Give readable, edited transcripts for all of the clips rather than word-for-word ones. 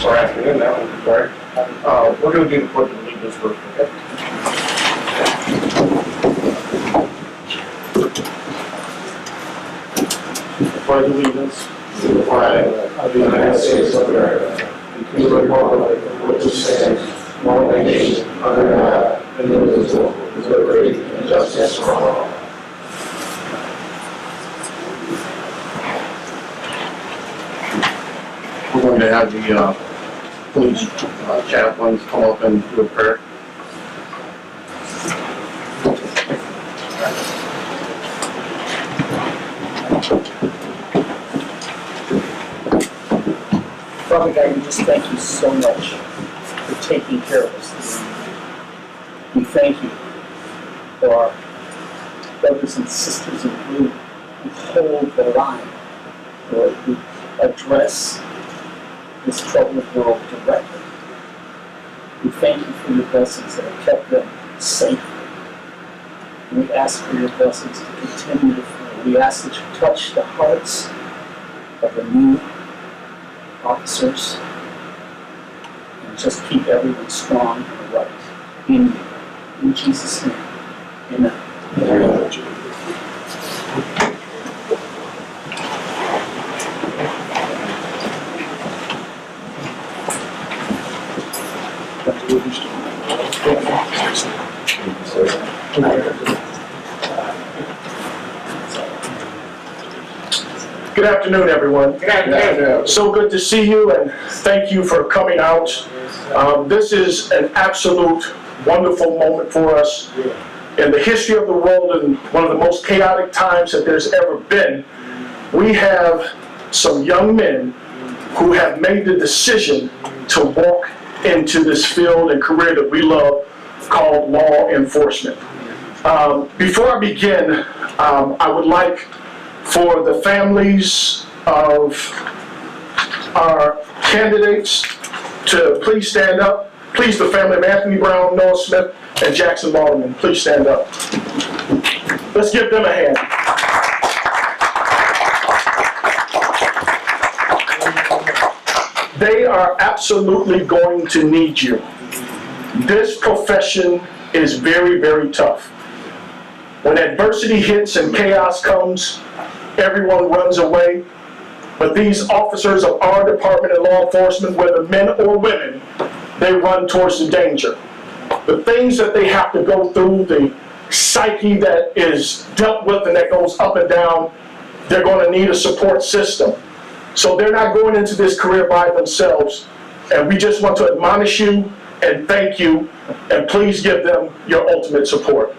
or afternoon now, I'm sorry. We're going to do the Pledge of Allegiance first, okay? Pledge allegiance to the flag of the United States of America, and to the republic for which it stands, one nation, under God, indivisible, with liberty and justice for all. We're going to have the police chaplains come up and do a prayer. Father God, we just thank you so much for taking care of us this evening. We thank you for our brothers and sisters in blue who hold the line, Lord, who address this troubled world directly. We thank you for your blessings that have kept them safe. And we ask for your blessings to continue to flow. We ask that you touch the hearts of the new officers and just keep everyone strong and right in you. In Jesus' name, amen. Amen. Good afternoon, everyone. Good afternoon. So good to see you, and thank you for coming out. This is an absolute wonderful moment for us. In the history of the world, and one of the most chaotic times that there's ever been, we have some young men who have made the decision to walk into this field and career that we love called law enforcement. Before I begin, I would like for the families of our candidates to please stand up. Please, the family of Anthony Brown, Noah Smith, and Jackson Balderman, please stand up. Let's give them a hand. They are absolutely going to need you. This profession is very, very tough. When adversity hits and chaos comes, everyone runs away. But these officers of our department of law enforcement, whether men or women, they run towards the danger. The things that they have to go through, the psyche that is dealt with and that goes up and down, they're going to need a support system. So they're not going into this career by themselves. And we just want to admonish you and thank you, and please give them your ultimate support.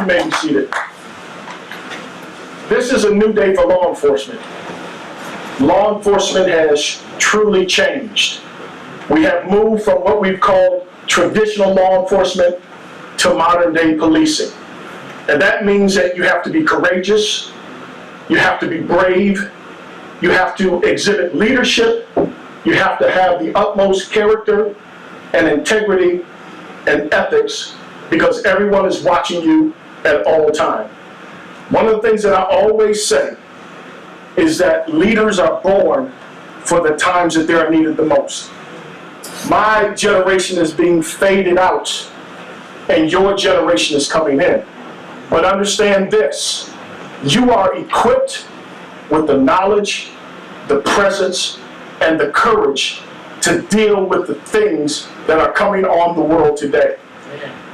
You may be seated. This is a new day for law enforcement. Law enforcement has truly changed. We have moved from what we've called traditional law enforcement to modern day policing. And that means that you have to be courageous, you have to be brave, you have to exhibit leadership, you have to have the utmost character and integrity and ethics, because everyone is watching you at all time. One of the things that I always say is that leaders are born for the times that they are needed the most. My generation is being faded out, and your generation is coming in. But understand this, you are equipped with the knowledge, the presence, and the courage to deal with the things that are coming on the world today.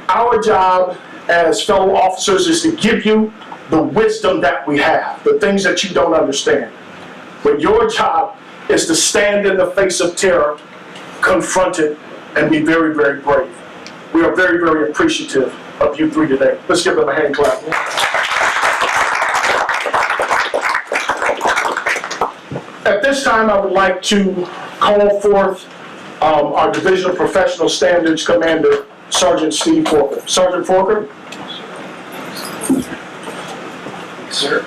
Our job as fellow officers is to give you the wisdom that we have, the things that you don't understand. But your job is to stand in the face of terror, confront it, and be very, very brave. We are very, very appreciative of you three today. Let's give them a hand clap. At this time, I would like to call forth our Division of Professional Standards Commander, Sergeant Steve Forker. Sergeant Forker? Yes, sir.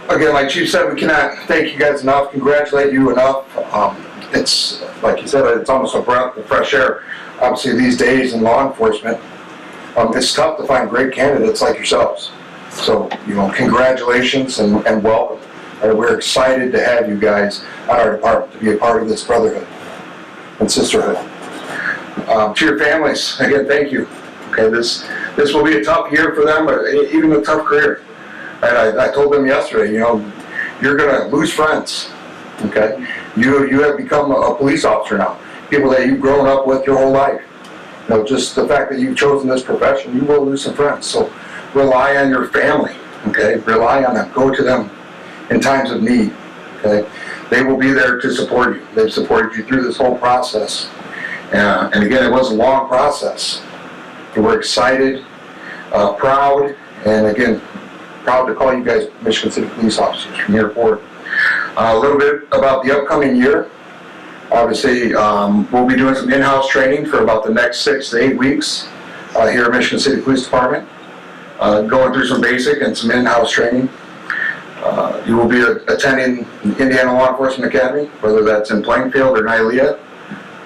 Again, like Chief said, we cannot thank you guys enough, congratulate you enough. It's, like you said, it's almost a breath of fresh air, obviously, these days in law enforcement. It's tough to find great candidates like yourselves. So, congratulations and welcome. We're excited to have you guys at our department to be a part of this brotherhood and sisterhood. To your families, again, thank you. Okay, this will be a tough year for them, but even a tough career. And I told them yesterday, you're gonna lose friends. Okay, you have become a police officer now. People that you've grown up with your whole life. Just the fact that you've chosen this profession, you will lose some friends. So rely on your family. Okay, rely on them. Go to them in times of need. Okay, they will be there to support you. They've supported you through this whole process. And again, it was a long process. We're excited, proud, and again, proud to call you guys Michigan City Police Officers from here forward. A little bit about the upcoming year. Obviously, we'll be doing some in-house training for about the next 6 to 8 weeks here at Michigan City Police Department. Going through some basic and some in-house training. You will be attending Indiana Law Enforcement Academy, whether that's in Plainfield or Hialeah.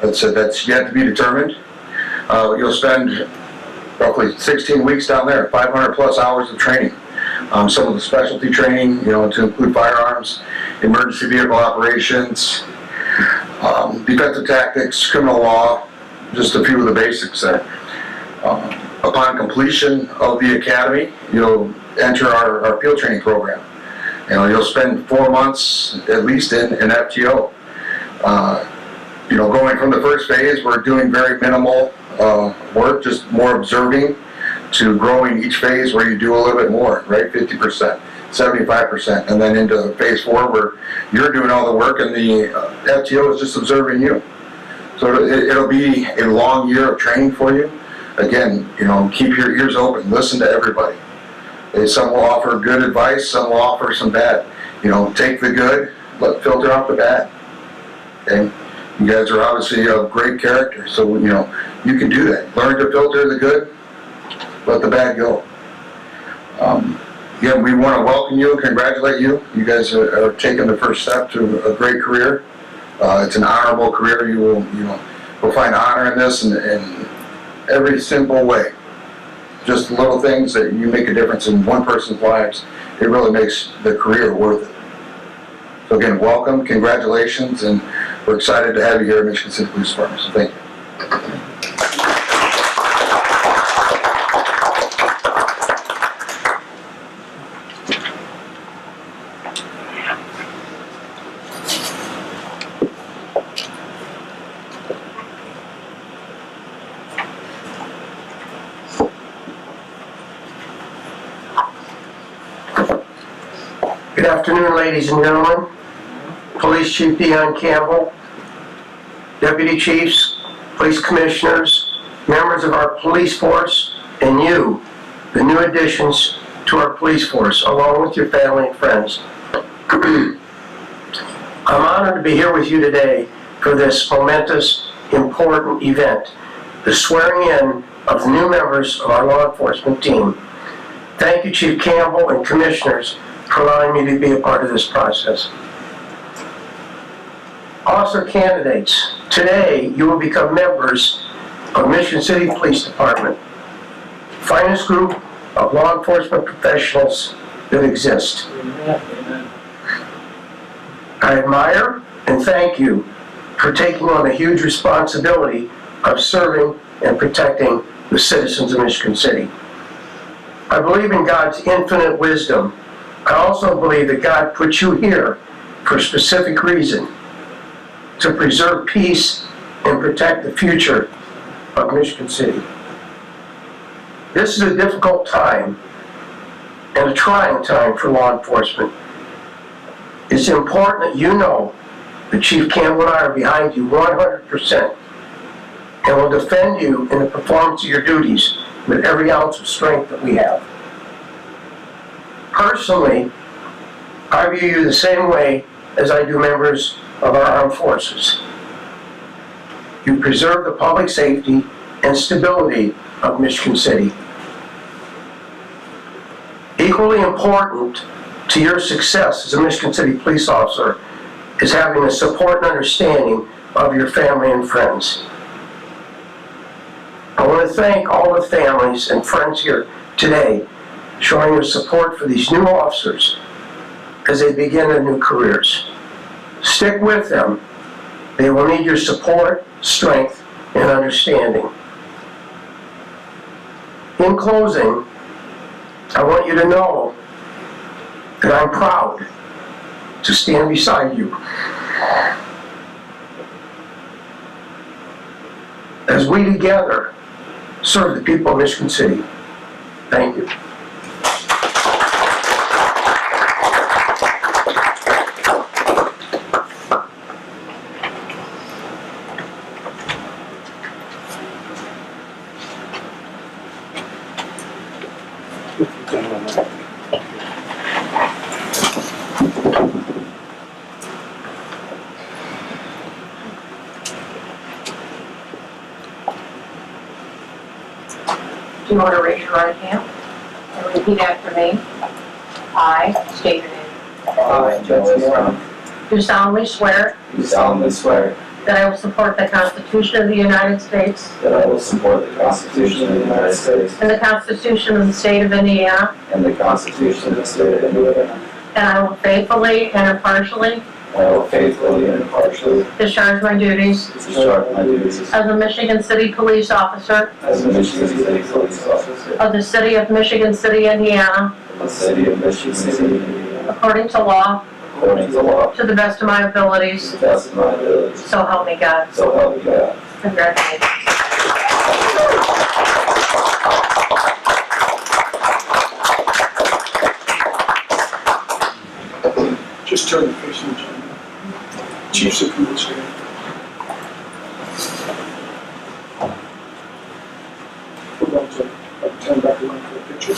That's yet to be determined. You'll spend roughly 16 weeks down there, 500 plus hours of training. Some of the specialty training, to include firearms, emergency vehicle operations, defensive tactics, criminal law, just a few of the basics there. Upon completion of the academy, you'll enter our field training program. You'll spend 4 months at least in FTO. Going from the first phase, we're doing very minimal work, just more observing, to growing each phase where you do a little bit more, right? 50%, 75%, and then into phase 4 where you're doing all the work and the FTO is just observing you. So it'll be a long year of training for you. Again, keep your ears open, listen to everybody. Some will offer good advice, some will offer some bad. Take the good, but filter out the bad. Okay? You guys are obviously of great character, so you can do that. Learn to filter the good, let the bad go. Again, we want to welcome you and congratulate you. You guys are taking the first step to a great career. It's an honorable career. You will find honor in this in every simple way. Just little things that you make a difference in one person's lives. It really makes the career worth it. So again, welcome, congratulations, and we're excited to have you here at Michigan City Police Department. So thank you. Good afternoon, ladies and gentlemen. Police Chief Dion Campbell, Deputy Chiefs, Police Commissioners, members of our police force, and you, the new additions to our police force, along with your family and friends. I'm honored to be here with you today for this momentous, important event, the swearing in of the new members of our law enforcement team. Thank you, Chief Campbell and Commissioners, for allowing me to be a part of this process. Officer candidates, today you will become members of Michigan City Police Department, finest group of law enforcement professionals that exist. I admire and thank you for taking on the huge responsibility of serving and protecting the citizens of Michigan City. I believe in God's infinite wisdom. I also believe that God put you here for a specific reason, to preserve peace and protect the future of Michigan City. This is a difficult time and a trying time for law enforcement. It's important that you know that Chief Campbell and I are behind you 100% and will defend you in the performance of your duties with every ounce of strength that we have. Personally, I view you the same way as I do members of our armed forces. You preserve the public safety and stability of Michigan City. Equally important to your success as a Michigan City police officer is having the support and understanding of your family and friends. I want to thank all the families and friends here today showing your support for these new officers as they begin their new careers. Stick with them. They will need your support, strength, and understanding. In closing, I want you to know that I'm proud to stand beside you as we together serve the people of Michigan City. Thank you. Do you want to raise your right hand and repeat after me? I state your name. I, Joseph Brown, Do solemnly swear do solemnly swear that I will support the Constitution of the United States that I will support the Constitution of the United States and the Constitution of the State of Indiana, and the Constitution of the State of Indiana, and I will faithfully and impartially and I will faithfully and impartially discharge my duties discharge my duties as a Michigan City police officer as a Michigan City police officer of the City of Michigan City, Indiana, of the City of Michigan City, Indiana, according to law, according to law, to the best of my abilities, to the best of my abilities, so help me God. so help me God. Congratulations. Just turn the facing the camera. Chiefs, if you would stand. We're going to turn back around for a picture.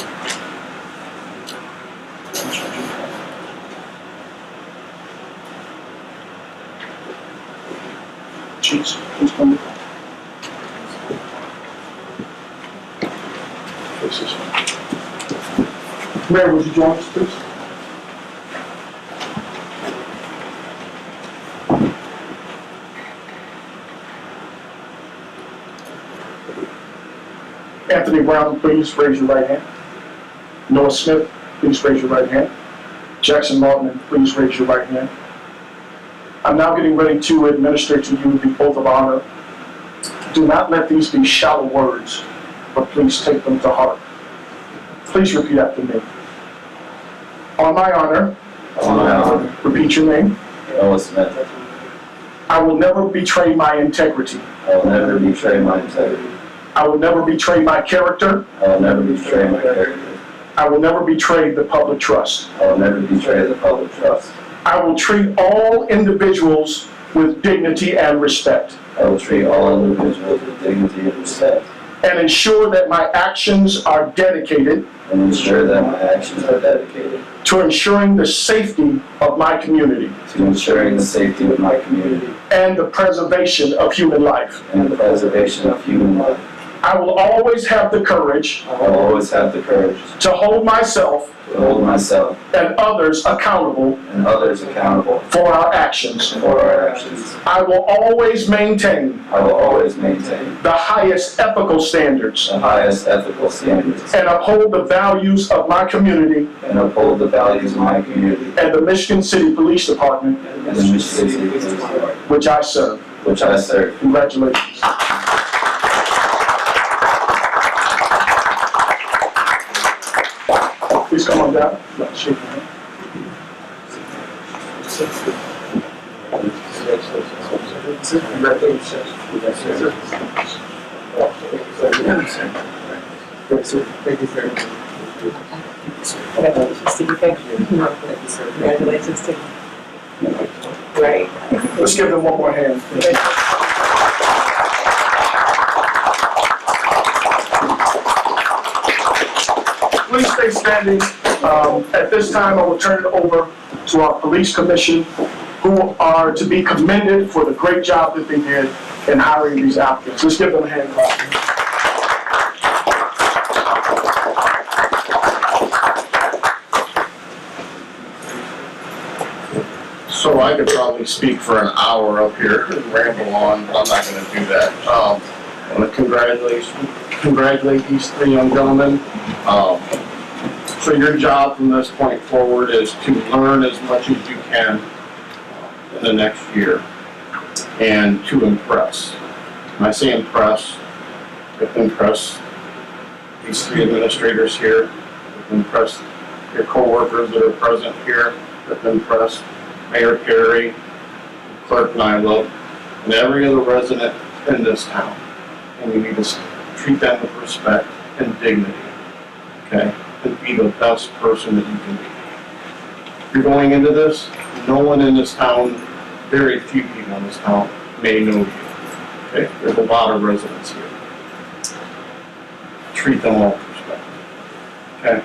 Chiefs, please come to face this way. Mayor, would you join us, please? Anthony Brown, please raise your right hand. Noah Smith, please raise your right hand. Jackson Martin, please raise your right hand. I'm now getting ready to administer to you the oath of honor. Do not let these be shallow words, but please take them to heart. Please repeat after me. On my honor, On my honor, repeat your name. Noah Smith, I will never betray my integrity. I will never betray my integrity. I will never betray my character. I will never betray my character. I will never betray the public trust. I will never betray the public trust. I will treat all individuals with dignity and respect, I will treat all individuals with dignity and respect, and ensure that my actions are dedicated and ensure that my actions are dedicated to ensuring the safety of my community to ensuring the safety of my community and the preservation of human life. and the preservation of human life. I will always have the courage I will always have the courage to hold myself to hold myself and others accountable and others accountable for our actions. for our actions. I will always maintain I will always maintain the highest ethical standards the highest ethical standards and uphold the values of my community and uphold the values of my community and the Michigan City Police Department, and the Michigan City Police Department, which I serve. which I serve. Congratulations. Please come on down. Let's shake your hand. Congratulations. Thank you very much. Congratulations to you. Great. Let's give them one more hand. Please stay standing. At this time, I will turn it over to our police commission, who are to be commended for the great job that they did in hiring these applicants. Let's give them a hand clap. So I could probably speak for an hour up here and ramble on, but I'm not gonna do that. I want to congratulate these three young gentlemen. So your job from this point forward is to learn as much as you can in the next year and to impress. When I say impress, you have to impress these three administrators here, you have to impress your co-workers that are present here, you have to impress Mayor Perry, Clerk Nyla, and every other resident in this town. And you need to treat them with respect and dignity, okay? And be the best person that you can be. You're going into this, no one in this town, very few people in this town may know you, okay? There's a lot of residents here. Treat them all with respect, okay?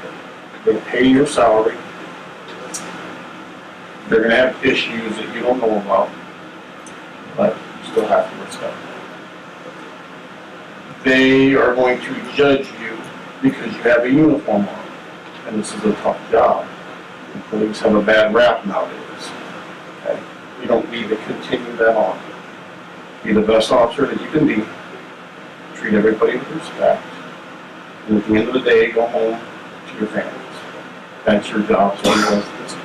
They pay your salary. They're gonna have issues that you don't know about, but you still have to respect them. They are going to judge you because you have a uniform on, and this is a tough job. And police have a bad rap nowadays, okay? You don't need to continue that on. Be the best officer that you can be. Treat everybody with respect. And at the end of the day, go home to your families. That's your job. So this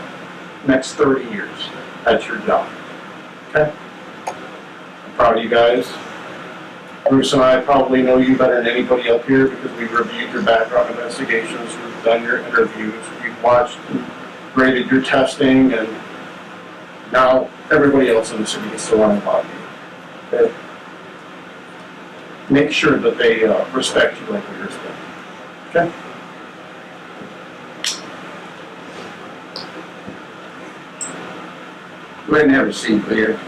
next 30 years, that's your job. Okay? I'm proud of you guys. Bruce and I probably know you better than anybody up here because we've reviewed your background investigations, we've done your interviews, we've watched and graded your testing, and now everybody else in the city gets to learn about you. Okay? Make sure that they respect you like we respect you. Okay? Go ahead and have a seat, Leah.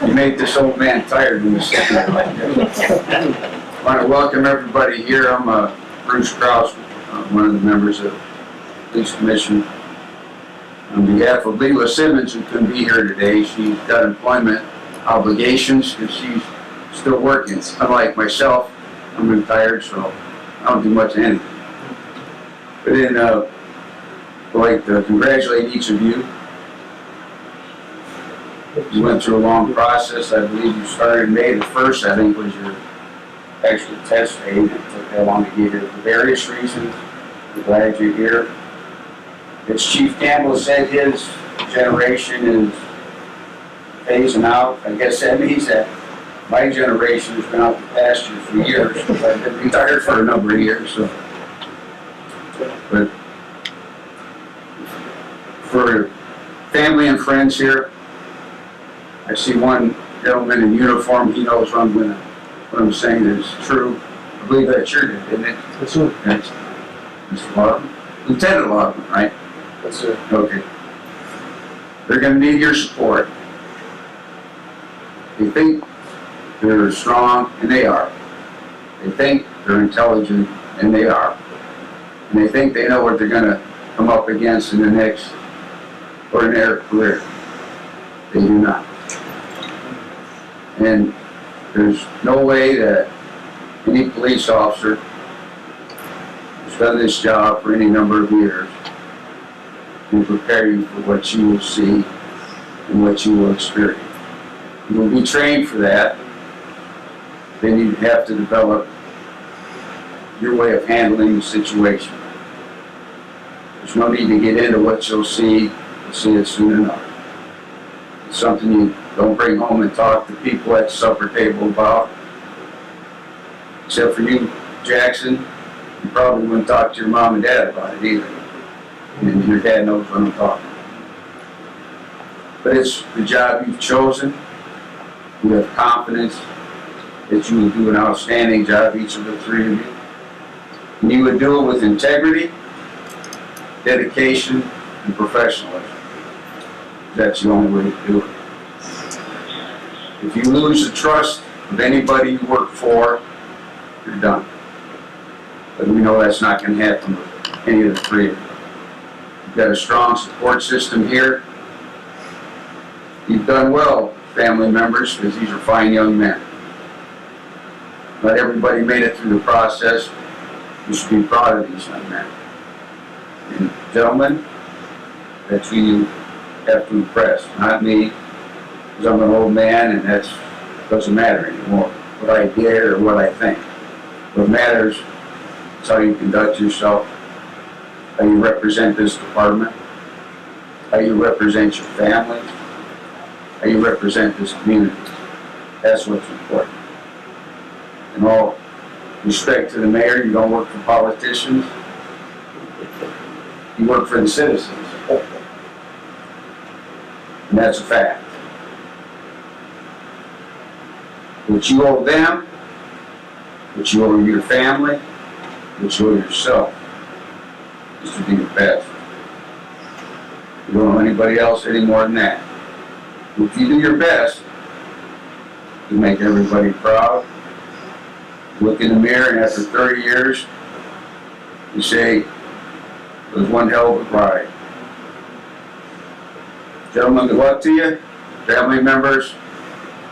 You made this old man tired when you sit there like this. I want to welcome everybody here. I'm Bruce Krause, one of the members of the Police Commission. On behalf of Leila Simmons, who couldn't be here today, she's got employment obligations because she's still working. Unlike myself, I'm retired, so I don't do much of anything. But then, I'd like to congratulate each of you. You went through a long process. I believe you started May the 1st, I think, was your actual test date. It took that long to get here for various reasons. I'm glad you're here. As Chief Campbell said, his generation is phasing out. I guess that means that my generation has been out the pasture for years, because I've been retired for a number of years. So. But for family and friends here, I see one gentleman in uniform. He knows what I'm saying is true. I believe that's your name, isn't it? That's it. That's Mr. Lawton. Lieutenant Lawton, right? That's it. Okay. They're going to need your support. They think they're strong, and they are. They think they're intelligent, and they are. And they think they know what they're going to come up against in the next ordinary career. They do not. And there's no way that any police officer who's done this job for any number of years can prepare you for what you will see and what you will experience. You will be trained for that. Then you have to develop your way of handling the situation. There's no need to get into what you'll see. You'll see it soon enough. It's something you don't bring home and talk to people at the supper table about. Except for you, Jackson, you probably wouldn't talk to your mom and dad about it either. And your dad knows what I'm talking about. But it's the job you've chosen. You have confidence that you will do an outstanding job, each of the three of you. And you would do it with integrity, dedication, and professionalism. That's the only way to do it. If you lose the trust of anybody you work for, you're done. But we know that's not going to happen with any of the three of you. You've got a strong support system here. You've done well, family members, because these are fine young men. Not everybody made it through the process. You should be proud of these young men. And gentlemen, that's who you have to impress, not me, because I'm an old man and that doesn't matter anymore. what I did or what I think. What matters is how you conduct yourself, how you represent this department, how you represent your family, how you represent this community. That's what's important. In all respect to the mayor, you don't work for politicians, you work for the citizens. And that's a fact. What you owe them, what you owe your family, what you owe yourself, is to be your best. You don't owe anybody else any more than that. If you do your best, you make everybody proud. Look in the mirror, and after 30 years, you say, it was one hell of a ride. Gentlemen, good luck to you. Family members,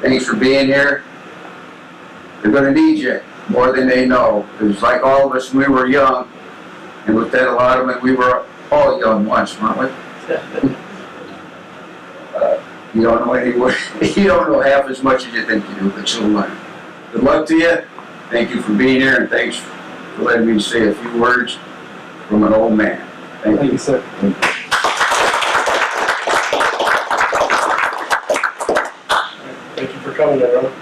thanks for being here. They're gonna need you more than they know. Because like all of us when we were young, and with that, a lot of them, we were all young once, weren't we? You don't know anywhere, you don't know half as much as you think you do, but you'll learn. Good luck to you. Thank you for being here, and thanks for letting me say a few words from an old man. Thank you. sir. Thank you for coming, everyone.